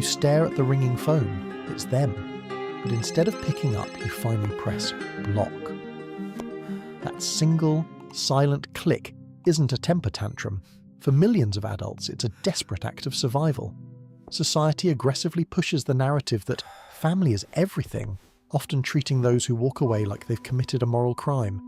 You stare at the ringing phone. It's them. But instead of picking up, you finally press block. That single, silent click isn't a temper tantrum. For millions of adults, it's a desperate act of survival. Society aggressively pushes the narrative that family is everything, often treating those who walk away like they've committed a moral crime.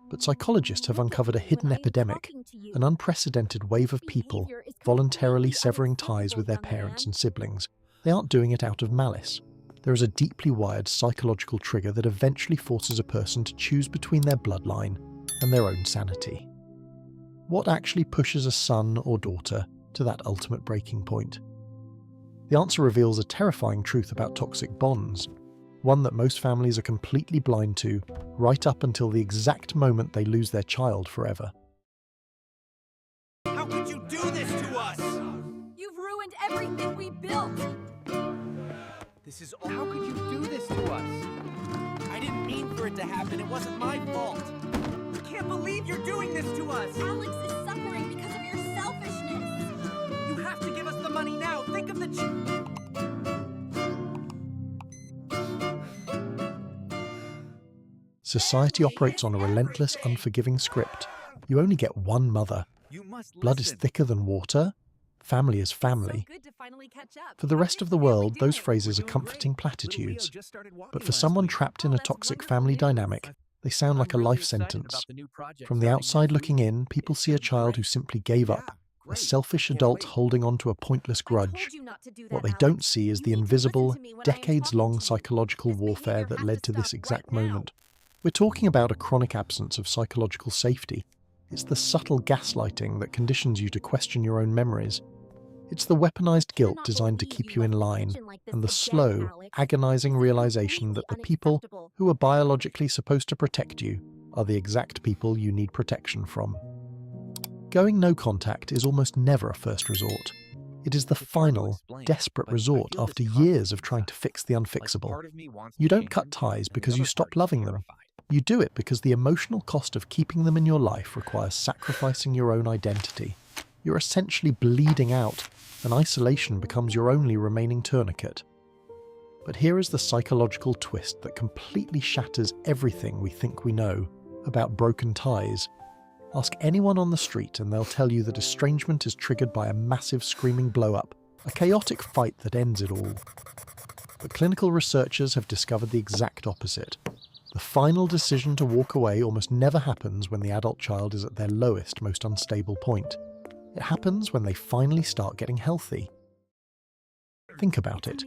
But psychologists have uncovered a hidden epidemic, an unprecedented wave of people voluntarily severing ties with their parents and siblings. They aren't doing it out of malice. There is a deeply wired psychological trigger that eventually forces a person to choose between their bloodline and their own sanity. What actually pushes a son or daughter to that ultimate breaking point? The answer reveals a terrifying truth about toxic bonds, one that most families are completely blind to, right up until the exact moment they lose their child forever. How could you do this to us? You've ruined everything we built! This is all. How could you do this to us? I didn't mean for it to happen. It wasn't my fault. I can't believe you're doing this to us. Alex is suffering because of your selfishness. You have to give us the money now. Think of the Society operates on a relentless, unforgiving script. You only get one mother. Blood is thicker than water. Family is family. For the rest of the world, those phrases are comforting platitudes. But for someone trapped in a toxic family dynamic, they sound like a life sentence. From the outside looking in, people see a child who simply gave up, a selfish adult holding on to a pointless grudge. What they don't see is the invisible, decades-long psychological warfare that led to this exact moment. We're talking about a chronic absence of psychological safety. It's the subtle gaslighting that conditions you to question your own memories. It's the weaponized guilt designed to keep you in line, and the slow, agonizing realization that the people who are biologically supposed to protect you are the exact people you need protection from. Going no contact is almost never a first resort. It is the final, desperate resort after years of trying to fix the unfixable. You don't cut ties because you stop loving them. You do it because the emotional cost of keeping them in your life requires sacrificing your own identity. You're essentially bleeding out, and isolation becomes your only remaining tourniquet. But here is the psychological twist that completely shatters everything we think we know about broken ties. Ask anyone on the street and they'll tell you that estrangement is triggered by a massive screaming blow-up, a chaotic fight that ends it all. But clinical researchers have discovered the exact opposite. The final decision to walk away almost never happens when the adult child is at their lowest, most unstable point. It happens when they finally start getting healthy. Think about it.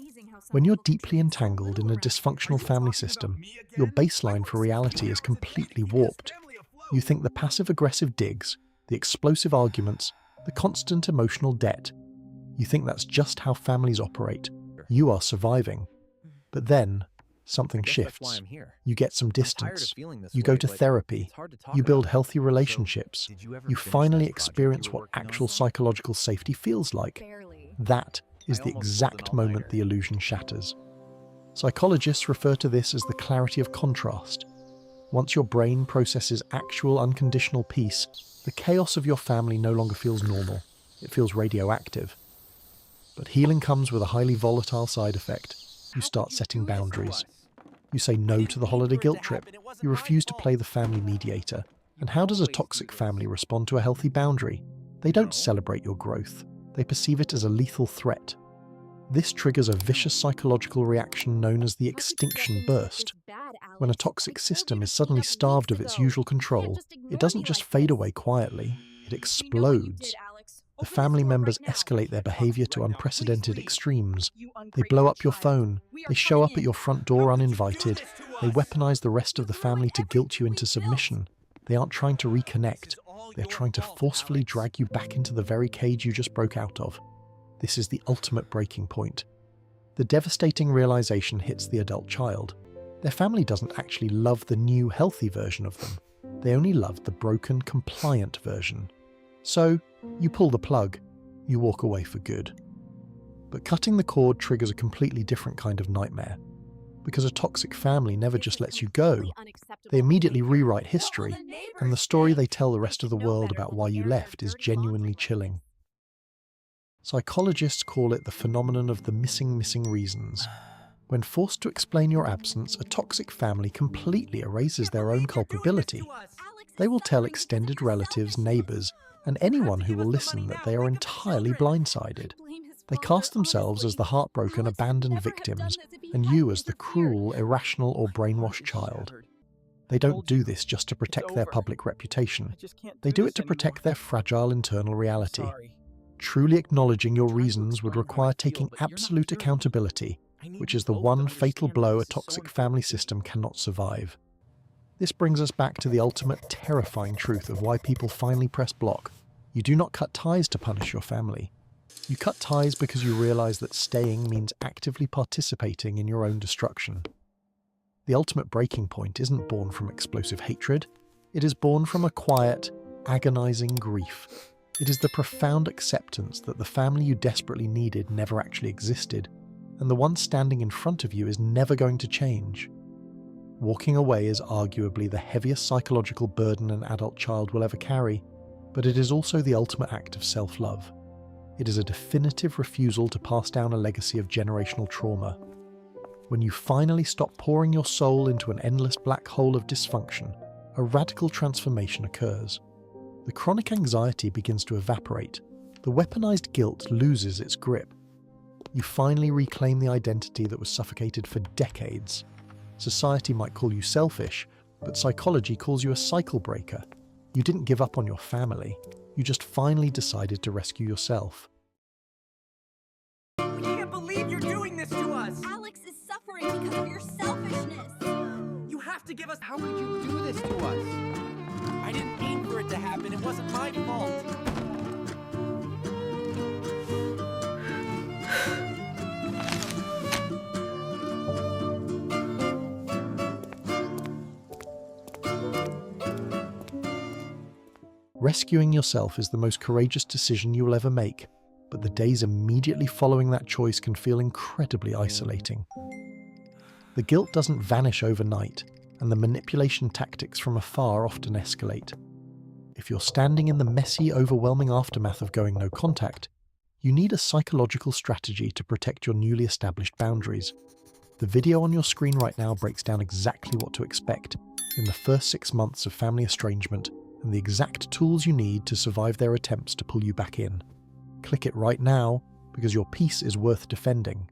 When you're deeply entangled in a dysfunctional family system, your baseline for reality is completely warped. You think the passive-aggressive digs, the explosive arguments, the constant emotional debt. You think that's just how families operate. You are surviving. But then, something shifts. You get some distance. You go to therapy. You build healthy relationships. You finally experience what actual psychological safety feels like. That is the exact moment the illusion shatters. Psychologists refer to this as the clarity of contrast. Once your brain processes actual unconditional peace, the chaos of your family no longer feels normal. It feels radioactive. But healing comes with a highly volatile side effect. You start setting boundaries. You say no to the holiday guilt trip. You refuse to play the family mediator. And how does a toxic family respond to a healthy boundary? They don't celebrate your growth. They perceive it as a lethal threat. This triggers a vicious psychological reaction known as the extinction burst. When a toxic system is suddenly starved of its usual control, it doesn't just fade away quietly, it explodes. The family members escalate their behavior to unprecedented extremes. They blow up your phone, they show up at your front door uninvited, they weaponize the rest of the family to guilt you into submission. They aren't trying to reconnect, they're trying to forcefully drag you back into the very cage you just broke out of. This is the ultimate breaking point. The devastating realization hits the adult child. Their family doesn't actually love the new, healthy version of them. They only love the broken, compliant version. So, you pull the plug, you walk away for good. But cutting the cord triggers a completely different kind of nightmare. Because a toxic family never just lets you go. They immediately rewrite history, and the story they tell the rest of the world about why you left is genuinely chilling. Psychologists call it the phenomenon of the missing reasons. When forced to explain your absence, a toxic family completely erases their own culpability. They will tell extended relatives, neighbours, and anyone who will listen that they are entirely blindsided. They cast themselves as the heartbroken, abandoned victims, and you as the cruel, irrational, or brainwashed child. They don't do this just to protect their public reputation. They do it to protect their fragile internal reality. Truly acknowledging your reasons would require taking absolute accountability, which is the one fatal blow a toxic family system cannot survive. This brings us back to the ultimate terrifying truth of why people finally press block. You do not cut ties to punish your family. You cut ties because you realize that staying means actively participating in your own destruction. The ultimate breaking point isn't born from explosive hatred. It is born from a quiet, agonizing grief. It is the profound acceptance that the family you desperately needed never actually existed, and the one standing in front of you is never going to change. Walking away is arguably the heaviest psychological burden an adult child will ever carry, but it is also the ultimate act of self-love. It is a definitive refusal to pass down a legacy of generational trauma. When you finally stop pouring your soul into an endless black hole of dysfunction, a radical transformation occurs. The chronic anxiety begins to evaporate. The weaponized guilt loses its grip. You finally reclaim the identity that was suffocated for decades. Society might call you selfish, but psychology calls you a cycle breaker. You didn't give up on your family. You just finally decided to rescue yourself. We can't believe you're doing this to us! Alex is suffering because of your selfishness. You have to give us... How could you do this to us? I didn't mean for it to happen. It wasn't my fault. Rescuing yourself is the most courageous decision you will ever make, but the days immediately following that choice can feel incredibly isolating. The guilt doesn't vanish overnight, and the manipulation tactics from afar often escalate. If you're standing in the messy, overwhelming aftermath of going no contact, you need a psychological strategy to protect your newly established boundaries. The video on your screen right now breaks down exactly what to expect in the first 6 months of family estrangement and the exact tools you need to survive their attempts to pull you back in. Click it right now, because your peace is worth defending.